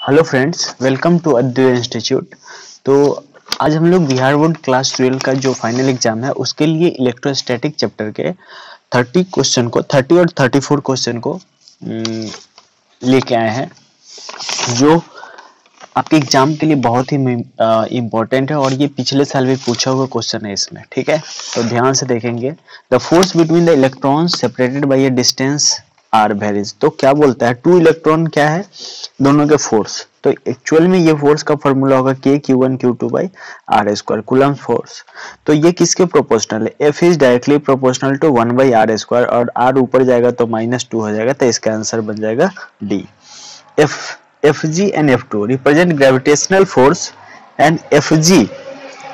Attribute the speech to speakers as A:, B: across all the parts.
A: Hello friends, welcome to Advait institute. तो आज हम लोग बिहार बोर्ड क्लास 12 का जो फाइनल एग्जाम है उसके लिए इलेक्ट्रोस्टैटिक चैप्टर के 30 और 34 क्वेश्चन को लेके आए हैं, जो आपके एग्जाम के लिए बहुत ही इम्पोर्टेंट है और ये पिछले साल भी पूछा हुआ क्वेश्चन है इसमें। ठीक है, तो ध्यान से देखेंगे। The force between the electrons separated by a distance r varies. तो क्या बोलता है, टू इलेक्ट्रॉन क्या है, दोनों के फोर्स। तो एक्चुअल में ये फोर्स का फॉर्मूला होगा k q1 q2 by r square, coulomb force. तो ये किसके प्रोपोर्शनल है, F is directly proportional to 1 by r square, और r ऊपर जाएगा तो -2 हो जाएगा, तो इसका आंसर बन जाएगा D। Fg and F2 represent gravitational force and Fg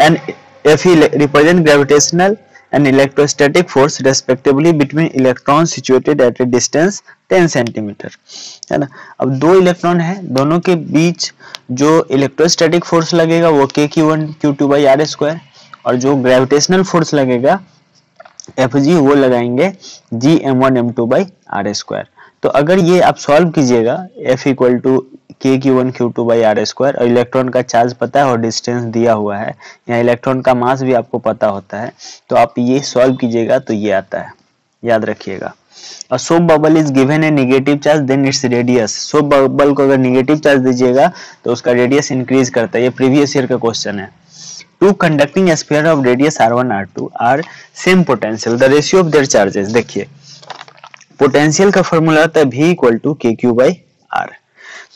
A: and Fe represent gravitational and electrostatic force respectively between electrons situated at a distance 10 centimetre, है ना। अब दो इलेक्ट्रॉन है, दोनों के बीच जो इलेक्ट्रोस्टैटिक फोर्स लगेगा वो k q1 q2 by r square, और जो ग्रेविटेशनल फोर्स लगेगा Fg वो लगाएंगे g m1 m2 by r square. तो अगर ये आप सॉल्व कीजिएगा, F equal to k q1 q2 by r square, और इलेक्ट्रॉन का चार्ज पता है और डिस्टेंस दिया हुआ है, यहाँ इलेक्ट्रॉन का मास भी आपको पता होता है, तो आप ये सॉल्व कीजिएगा तो ये आता है, याद रखिएगा। और soap bubble is given a negative charge then its radius. Soap bubble को अगर नेगेटिव चार्ज दीजिएगा तो उसका रेडियस इंक्रीज करता है, ये प्रीवियस ईयर का क्वेश्चन है। Two conducting sphere of radius r1 r2 are same potential, the ratio of their charges. देखिए पोटेंशियल का फॉर्मूला होता है v equal to k q by r.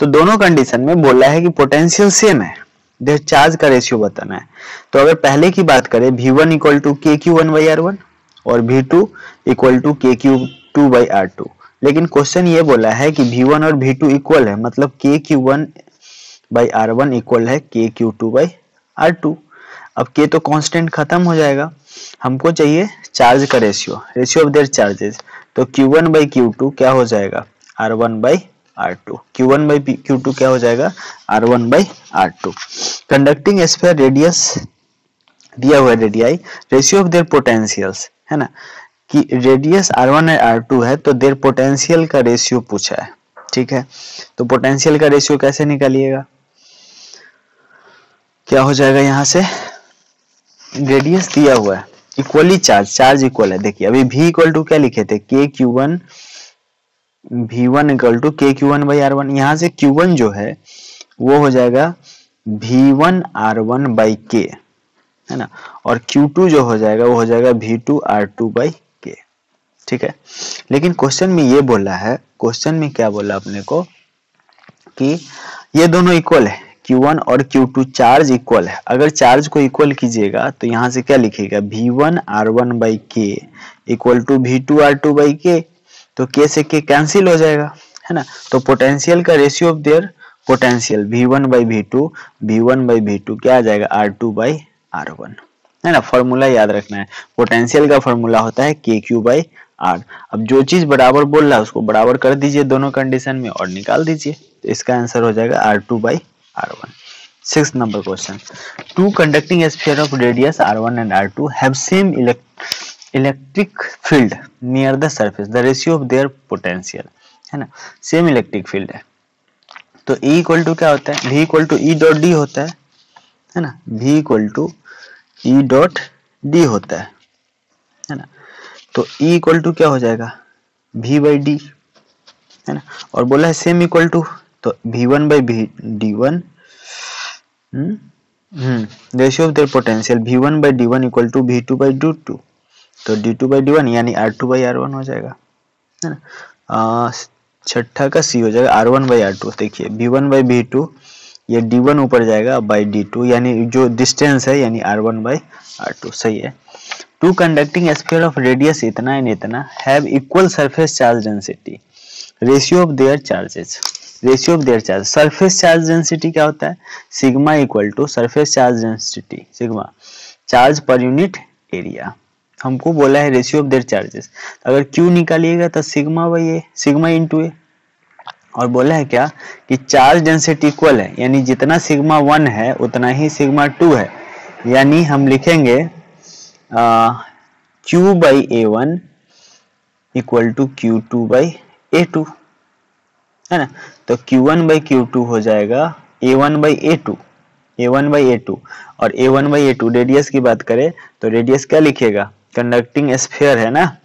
A: तो दोनों कंडीशन में बोला है कि पोटेंशियल सेम है, देयर चार्ज का रेशियो बताना है। तो अगर पहले की बात करें, v1 equal to k q one by r one और v2 equal to k q two by r two, लेकिन क्वेश्चन ये बोला है कि v1 और v2 इक्वल है, मतलब k q one by r one equal है k q two by r two. अब के तो कांस्टेंट खत्म हो जाएगा, हमको चाहिए चार्ज का ratio, ratio of their charges. तो Q1 बाई Q2 क्या हो जाएगा, R1 by R2। Q1 by Q2 क्या हो जाएगा, R1 by R2। Conducting sphere radius दिया हुआ है, radii, ratio of there potentials, है ना, कि रेडियस R1 और R2 है तो देयर पोटेंशियल का रेशियो पूछा है। ठीक है, तो पोटेंशियल का रेशियो कैसे निकालिएगा, क्या हो जाएगा, यहां से रेडियस दिया हुआ है, इक्वली चार्ज इक्वल है। देखिए अभी v इक्वल टू क्या लिखे थे, के q1 v1 इक्वल टू के q1 बाई r1, यहाँ से q1 जो है वो हो जाएगा v1 r1 बाई k, है ना, और q2 जो हो जाएगा वो हो जाएगा v2 r2 बाई k। ठीक है, लेकिन क्वेश्चन में ये बोला है, क्वेश्चन में क्या बोला अपने को कि ये दोनों इक्वल है, Q1 और Q2 चार्ज इक्वल है। अगर चार्ज को इक्वल कीजिएगा तो यहाँ से क्या लिखिएगा, V1 R1 by K equal to V2 R2 by K, तो K से K कैंसिल हो जाएगा, है ना। तो पोटेंशियल का ratio of their potential V1 by V2 क्या आ जाएगा, R2 बाई R1, है ना। फॉर्मूला याद रखना है, पोटेंशियल का फॉर्मूला होता है KQ बाई R। अब जो चीज बराबर बोल रहा है उसको बराबर कर दीजिए दोनों कंडीशन में और निकाल दीजिए, तो इसका आंसर हो जाएगा R2 by R1। 6th number question. Two conducting sphere of radius R1 and R2 have same electric field near the surface. The ratio of their potential, है ना, सेम इलेक्ट्रिक फील्ड है। तो E इक्वल टू क्या होता है, V equal to E dot d होता है ना, V equal to E dot d होता है ना। तो E इक्वल टू क्या हो जाएगा, V बाई डी, है ना, और बोला है सेम इक्वल टू, तो V1 by D1 ratio of their potential V1 by D1 equal to V2 by D2, तो D2 बाई D1 यानी R2 बाई R1 हो जाएगा, है ना। छठा का C हो जाएगा R1 बाई R2। देखिए V1 बाई V2, ये D1 ऊपर जाएगा बाई D2, यानी जो डिस्टेंस है यानी R1 बाई R2, सही है। Two conducting sphere of radius इतना एंड इतना have equal surface charge density, ratio of their charges, ratio of their charge. Surface charge density क्या होता है, sigma equal to surface charge density sigma, charge per unit area. हमको बोला है ratio of their charges, अगर Q निकालिएगा तो sigma by a, sigma into a, और बोला है क्या कि चार्ज डेंसिटी इक्वल है, यानी जितना सिग्मा 1 है उतना ही सिग्मा 2 है, यानी हम लिखेंगे Q by A1 equal to Q2 by A2, है ना। तो Q1/Q2 हो जाएगा A1/A2, A1/A2, और A1/A2 रेडियस की बात करें तो रेडियस क्या लिखेगा, कंडक्टिंग स्फीयर है ना,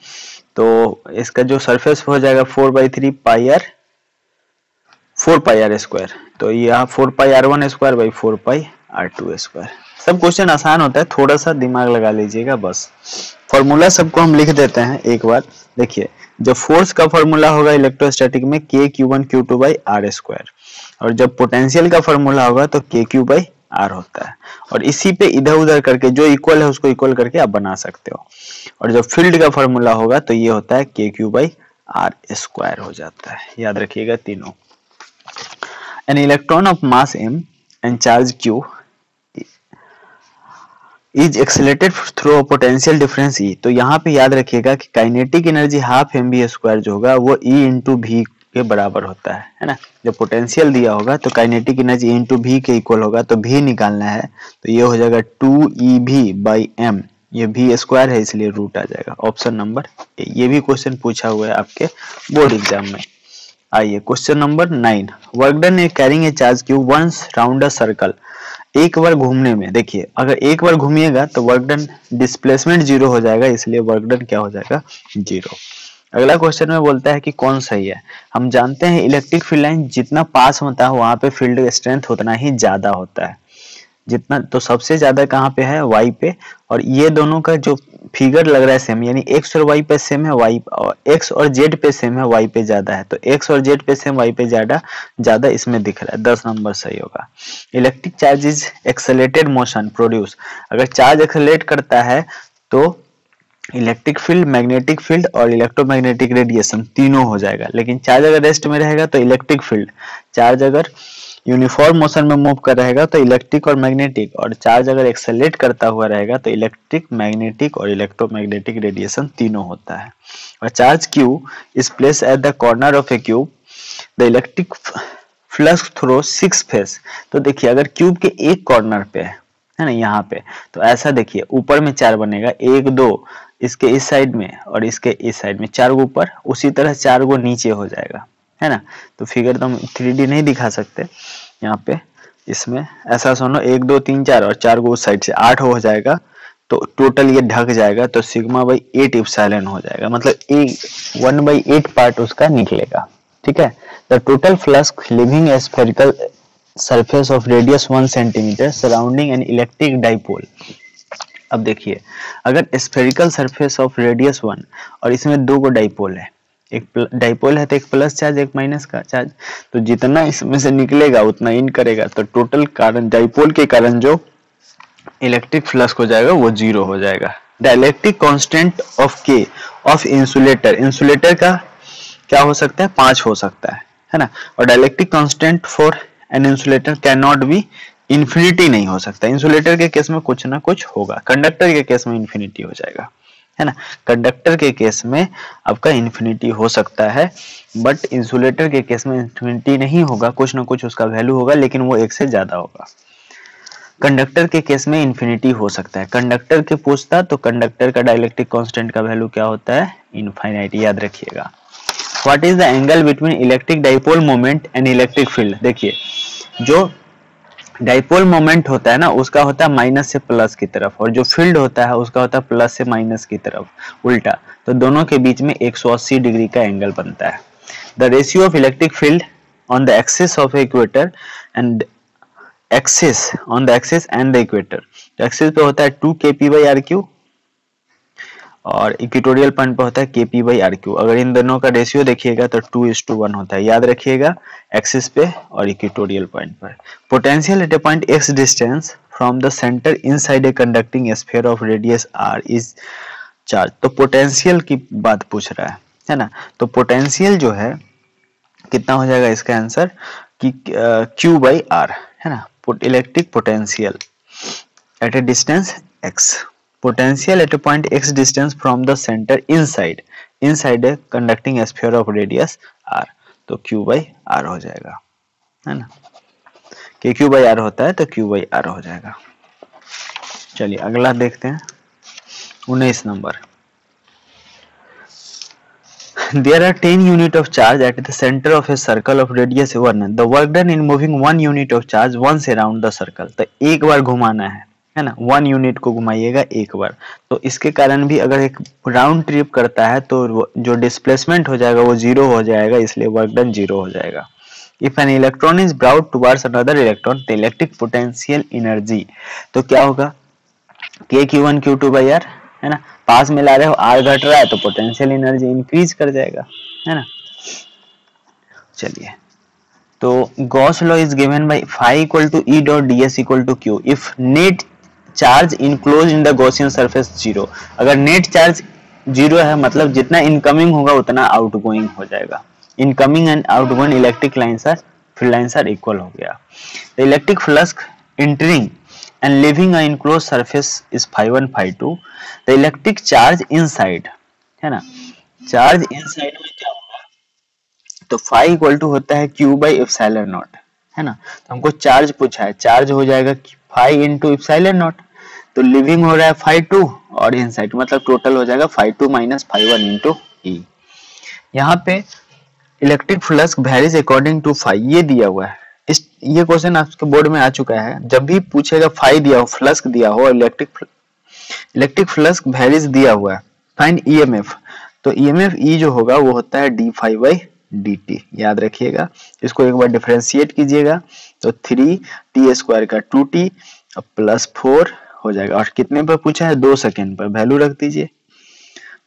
A: तो इसका जो सरफेस हो जाएगा 4/3 तो यह 4πr1² सब क्वेश्चन आसान होता है, थोड़ा सा दिमाग लगा लीजिएगा बस। फॉर्मूला सबको हम लिख देते हैं एक बार। देखिए, जब फोर्स का फॉर्मूला होगा इलेक्ट्रोस्टैटिक में K/Q1/Q2/r², और जब पोटेंशियल का फॉर्मूला होगा तो KQ/r होता है। और इसी पे इधर उधर करके जो इक्वल है उसको इक्वल करके आप बना सकते हो। और जब फील्ड का फॉर्मूला होगा तो ये होता है KQ/r² हो जाता है। याद रखिएगा तीनों। An electron of mass m and charge q is accelerated through a potential difference E। तो यहाँ पे याद रखिएगा कि काइनेटिक एनर्जी हाफ mv² जो होगा वो E इंटू वी के बराबर होता है ना। जब पोटेंशियल दिया होगा तो kinetic energy E into v के इक्वल होगा, तो V निकालना है तो ये हो जाएगा 2ev/m, ये v² है इसलिए रूट आ जाएगा। Option number A. ये भी क्वेश्चन पूछा हुआ है आपके बोर्ड एग्जाम में। आइए question number 9, work done a carrying a charge q once round a circle. एक बार घूमने में, देखिए अगर एक बार घूमिएगा तो वर्क डन डिस्प्लेसमेंट 0 हो जाएगा, इसलिए वर्क डन क्या हो जाएगा 0। अगला क्वेश्चन में बोलता है कि कौन सही है। हम जानते हैं इलेक्ट्रिक फील्ड लाइन जितना पास होता है वहां पे फील्ड स्ट्रेंथ उतना ही ज्यादा होता है, जितना तो सबसे ज्यादा कहाँ पे है वाई पे। और ये दोनों का जो फिगर लग रहा है सेम, यानी एक्स और वाई पे सेम है, वाई और एक्स और जेड पे सेम है, वाई पे ज्यादा है, तो एक्स और जेड पे सेम वाई पे ज्यादा ज्यादा इसमें दिख रहा है। 10 नंबर सही होगा। Electric charge is accelerated motion produce. अगर चार्ज एक्सेलरेट करता है तो इलेक्ट्रिक फील्ड, मैग्नेटिक फील्ड और इलेक्ट्रोमैग्नेटिक रेडिएशन तीनों हो जाएगा। लेकिन चार्ज अगर रेस्ट में रहेगा तो इलेक्ट्रिक फील्ड, चार्ज अगर यूनिफॉर्म मोशन में मूव कर रहेगा तो इलेक्ट्रिक और मैग्नेटिक, और चार्ज अगर एक्सेलरेट करता हुआ रहेगा तो इलेक्ट्रिक, मैग्नेटिक और इलेक्ट्रोमैग्नेटिक रेडिएशन तीनों होता है। और charge Q is place at the corner of A cube, the electric flux through 6 phase. तो देखिए अगर क्यूब के एक कॉर्नर पे है ना, यहाँ पे, तो ऐसा देखिए ऊपर में 4 बनेगा, 1 2 इसके इस साइड में और इसके इस साइड में 4 गो ऊपर, उसी तरह 4 गो नीचे हो जाएगा, है ना। तो फिगर तो हम 3D नहीं दिखा सकते यहाँ पे, इसमें ऐसा सुनो 1 2 3 4 और 4 गो उस साइड से 8 हो जाएगा, तो टोटल ये ढक जाएगा, तो σ/8 एप्सिलॉन हो जाएगा, मतलब 1/8 पार्ट उसका निकलेगा। ठीक है। The total flux living A spherical surface of radius 1 centimetre surrounding an electric dipole. अब देखिए अगर स्फेरिकल सरफेस ऑफ रेडियस 1 और इसमें 2 गो डाइपोल है, एक डाइपोल है तो एक प्लस चार्ज एक माइनस का चार्ज, तो जितना इसमें से निकलेगा उतना इन करेगा, तो टोटल कारण डाइपोल के कारण जो इलेक्ट्रिक फ्लक्स हो जाएगा वो 0 हो जाएगा। डाइलेक्ट्रिक कांस्टेंट ऑफ के ऑफ इंसुलेटर, इंसुलेटर का क्या हो सकता है 5 हो सकता है ना। और dielectric constant for an insulator can not be infinity नहीं हो सकता। इंसुलेटर के केस में कुछ ना कुछ होगा, कंडक्टर के केस में इन्फिनिटी हो जाएगा, है ना। कंडक्टर के केस में आपका इन्फिनिटी हो सकता है, बट इंसुलेटर के केस में इन्फिनिटी नहीं होगा, कुछ ना कुछ उसका वैल्यू होगा, लेकिन वो 1 से ज्यादा होगा। कंडक्टर के केस में इन्फिनिटी हो सकता है। कंडक्टर के पूछता तो कंडक्टर का डाइलेक्ट्रिक कांस्टेंट का वैल्यू क्या होता है, इनफाइनाइट, याद रखिएगा। What is the angle between electric dipole moment and electric field. देखिए जो डाइपोल मोमेंट होता है ना उसका होता है माइनस से प्लस की तरफ, और जो फील्ड होता है उसका होता है प्लस से माइनस की तरफ, उल्टा, तो दोनों के बीच में 180 डिग्री का एंगल बनता है। The ratio of electric field on the axis of equator and axis on the axis and the equator, तो एक्सिस पे होता है 2 kp/r³ और इक्वेटोरियल पॉइंट पे होता है kp/r³। अगर इन दोनों का रेशियो देखिएगा तो 2:1 होता है, याद रखिएगा, एक्सिस पे और इक्वेटोरियल पॉइंट पर। Potential at A point x distance from the centre inside a conducting sphere of radius r is charge. तो पोटेंशियल की बात पूछ रहा है ना। तो पोटेंशियल जो है कितना हो जाएगा इसका आंसर कि Q/r, है ना। Electric potential at A distance x, potential at a point x distance from the center inside a conducting sphere of radius r, तो Q/r हो जाएगा, है ना। Q/r होता है तो Q/r हो जाएगा। चलिए अगला देखते हैं 19 number. There are 10 unit of charge at the center of a circle of radius 1. The work done in moving 1 unit of charge once around the circle. तो एक बार घुमाना है ना, 1 यूनिट को घुमाइएगा एक बार, तो इसके कारण भी अगर एक राउंड ट्रिप करता है तो जो डिस्प्लेसमेंट हो जाएगा वो जीरो हो जाएगा, इसलिए वर्क डन जीरो हो जाएगा। If an electron is brought towards another electron, the electric potential energy, तो क्या होगा, k q1 q2 by r, है ना, पास में ला रहे हो, r घट रहा है तो पोटेंशियल एनर्जी इंक्रीज कर जाएगा, है ना। चलिए, तो Gauss law is given by phi equal to E dot ds equal to q if net charge enclose in the Gaussian surface zero. अगर नेट चार्ज जीरो है मतलब जितना इनकमिंग होगा उतना आउटगोइंग हो जाएगा। Incoming and outgoing electric lines or field lines are equal हो गया। The electric flux entering and leaving an enclosed surface is phi 1 phi 2. The electric charge inside, है ना, चार्ज इनसाइड में क्या होगा, तो phi इक्वल टू होता है q by epsilon नॉट, है ना। तो हमको चार्ज पूछा है, चार्ज हो जाएगा phi into epsilon नॉट, तो लिविंग हो रहा है phi 2 और इनसाइड मतलब टोटल हो जाएगा phi 2 minus phi 1 into e। यहाँ पे electric flux varies according to phi, ये दिया हुआ है। ये क्वेश्चन आपके बोर्ड में आ चुका है। जब भी पूछेगा phi दिया हो, फ्लक्स दिया हो, इलेक्ट्रिक फ्लक्स वेरीज दिया हुआ है, फाइंड ईएमएफ, तो ईएमएफ ई जो होगा वो होता है d phi by d t, याद रखिएगा। इसको एक बार डिफरेंशिएट कीजिएगा तो 3t स्क्वायर का 2t प्लस 4 हो जाएगा, और कितने पर पूछा है, 2 सेकेंड पर, वैल्यू रख दीजिए,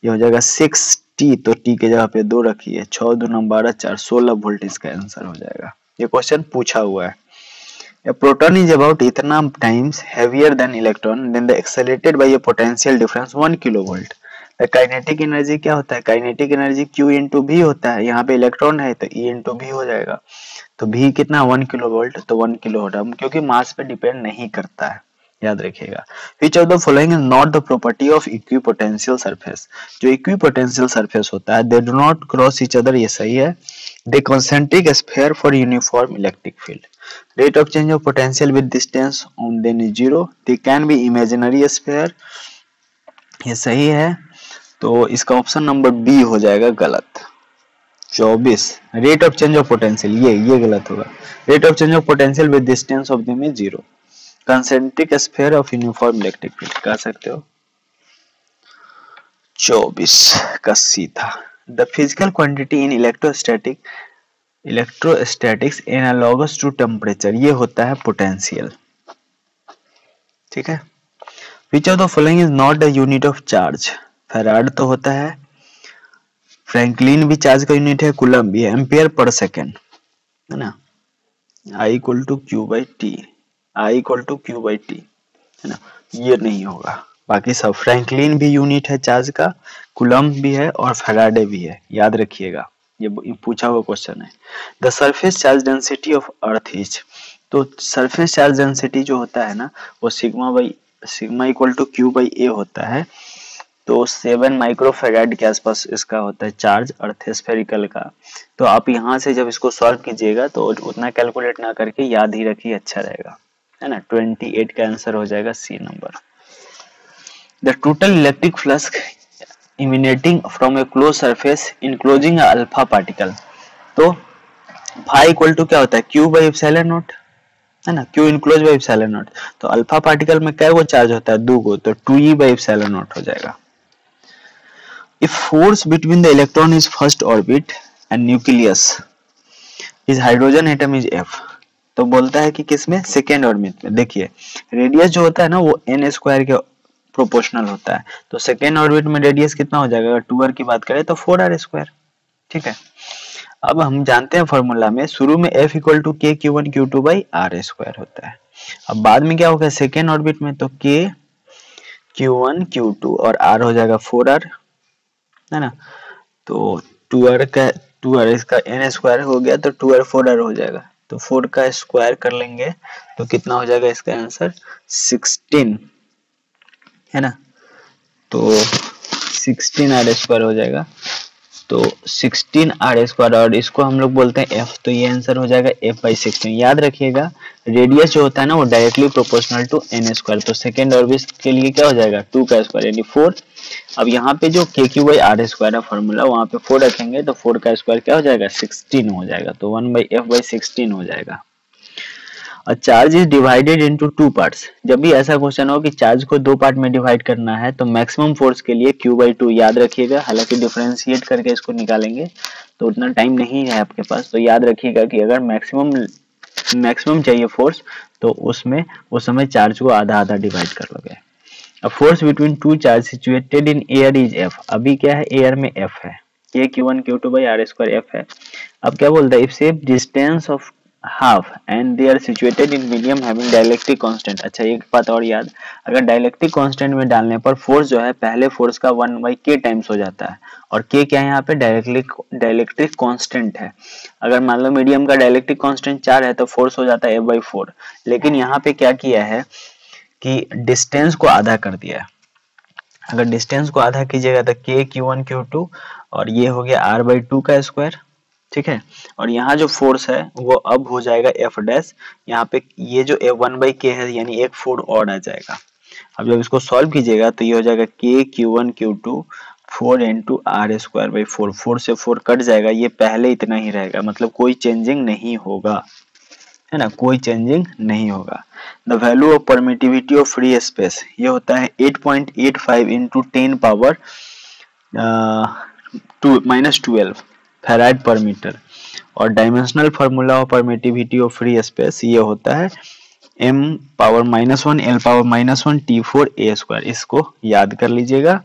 A: ये हो जाएगा 6t, तो t के जगह पे 2 रखिए, 6 दूना 12 4 16 वोल्ट इसका आंसर हो जाएगा। ये क्वेश्चन पूछा हुआ है। A proton is about इतना times heavier than electron, then the accelerated by a potential difference 1 kilovolt. Kinetic energy क्या होता है, काइनेटिक एनर्जी Q इंटू भी होता है, यहाँ पे इलेक्ट्रॉन है तो E इंटू भी हो जाएगा, तो भी कितना 1 किलोवोल्ट, तो 1 किलोवोल्ट, क्योंकि मास पे डिपेंड नहीं करता है, याद रखिएगा। Which of the following is not the property of equipotential surface, जो equipotential surface होता है, they do not cross each other, ये सही है। They concentric sphere for uniform electric field. Rate of change of potential with distance on them is zero. They can be imaginary sphere, ये सही है, तो इसका ऑप्शन नंबर बी हो जाएगा गलत। 24 rate of change of potential, ये गलत होगा। Rate of change of potential with distance of them is zero. Concentric sphere of uniform electric field कह सकते हो। 24 का सी था। The physical quantity in electrostatics analogous to temperature, ये होता है पोटेंशियल, ठीक है। Which of the following is not a unit of charge? Farad तो होता है, फ्रैंकलिन भी चार्ज का यूनिट है, कूलम भी है, एम्पियर पर सेकेंड, है ना। I equal to Q by t, है ना, ये नहीं होगा। बाकी सब, फ्रैंकलिन भी यूनिट है चार्ज का, कूलम भी है और फैराडे भी है, याद रखिएगा, ये पूछा हुआ क्वेश्चन है। The surface charge density of earth is, तो सरफेस चार्ज डेंसिटी जो होता है ना वो sigma equal to Q by A होता है, तो 7 माइक्रोफेराड के आसपास इसका होता है चार्ज अर्थ स्फेरिकल का। तो आप यहाँ से जब इसको सॉल्व कीजिएगा तो उतना कैलकुलेट ना करके याद ही रखिए, अच्छा रहेगा, है ना। 28 का आंसर हो जाएगा C number. The total electric flux emanating from a closed surface enclosing a alpha particle, तो phi इक्वल टू क्या होता है, q by epsilon नॉट, है ना, q enclose by epsilon not, तो अल्फा पार्टिकल में क्या वो चार्ज होता है, 2 को, तो 2e by epsilon नॉट हो जाएगा। If force between the electron is first orbit and nucleus is hydrogen atom is f, तो बोलता है कि किसमें, सेकेंड ऑर्बिट में। देखिए रेडियस जो होता है ना वो n स्क्वायर के प्रोपोर्शनल होता है, तो सेकेंड ऑर्बिट में रेडियस कितना हो जाएगा, अगर 2r की बात करें तो 4r स्क्वायर, ठीक है। अब हम जानते हैं फॉर्मूला में शुरू में f equal to k q1 q2 by r square होता है। अब बाद में क्या होगा, सेकेंड ऑर्बिट में तो k q1 q2 और r हो जाएगा 4r, है ना, तो 2r इसका n स्क्वायर हो गया तो 2r 4r हो जाएगा, तो 4 का स्क्वायर कर लेंगे तो कितना हो जाएगा इसका आंसर 16, है ना, तो 16r स्क्वायर हो जाएगा। तो 16r² और इसको हम लोग बोलते हैं f, तो ये आंसर हो जाएगा f/16। याद रखिएगा रेडियस जो होता है ना वो डायरेक्टली प्रोपोर्शनल टू n², तो सेकेंड ऑर्बिट के लिए क्या हो जाएगा 2 यानी 4। अब यहाँ पे जो k3/r² है फॉर्मूला, वहाँ पे 4 रखेंगे तो 4 का स्क्वायर क्या हो जाएगा 16 हो जाएगा, तो 1/f/16 हो जाएगा। और charge is divided into 2 parts. जब भी ऐसा क्वेश्चन हो कि चार्ज को 2 पार्ट में डिवाइड करना है तो मैक्सिमम फोर्स के लिए q/2 याद रखिएगा, हालांकि डिफरेंशिएट करके इसको निकालेंगे तो उतना टाइम नहीं है आपके पास, तो याद रखिएगा कि अगर मैक्सिमम चाहिए फोर्स तो उसमें उस समय चार्ज को आधा आधा डिवाइड कर लोगे। अब force between two charge situated in air is f। अभी क्या है एयर में f है, ये q1 q2/r² f है। अब क्या बोलता है if safe distance of half and they are situated in medium having dielectric constant. अच्छा एक बात और याद, अगर डायलेक्ट्रिक कांस्टेंट में डालने पर फोर्स जो है पहले फोर्स का 1/k टाइम्स हो जाता है, और k क्या है यहाँ पे डायलेक्ट्रिक कांस्टेंट है। अगर मान लो मीडियम का डायलेक्ट्रिक कांस्टेंट 4 है तो फोर्स हो जाता है f/4, लेकिन यहाँ पे क्या किया है कि डिस्टेंस को आधा कर दिया है। अगर डिस्टेंस को आधा कीजिएगा तो k q1 q2 और ये हो गया r/2 का स्क्वायर, ठीक है। और यहाँ जो फोर्स है वो अब हो जाएगा f', यहाँ पे ये जो 1/k है यानी एक 4 और आ जाएगा। अब जब इसको सॉल्व कीजिएगा तो ये हो जाएगा k q1 q2 4 into r²/4, 4 से 4 कट जाएगा, ये पहले इतना ही रहेगा, मतलब कोई चेंजिंग नहीं होगा, है ना, कोई चेंजिंग नहीं होगा। The value of permittivity of free space ये होता है 8.85 into 10 पावर -12 फैराड पर मीटर, और dimensional formula of permittivity of free space ये होता है m⁻⁻1 l⁻⁻1 T4a²। इसको याद कर लीजिएगा,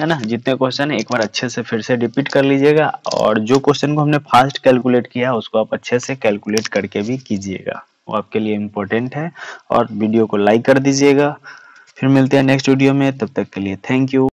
A: है ना। जितने क्वेश्चन है एक बार अच्छे से फिर से रिपीट कर लीजिएगा, और जो क्वेश्चन को हमने फास्ट कैलकुलेट किया उसको आप अच्छे से कैलकुलेट करके भी कीजिएगा, वो आपके लिए इम्पोर्टेंट है। और वीडियो को लाइक कर दीजिएगा। फिर मिलते हैं नेक्स्ट वीडियो में, तब तक के लिए थैंक यू।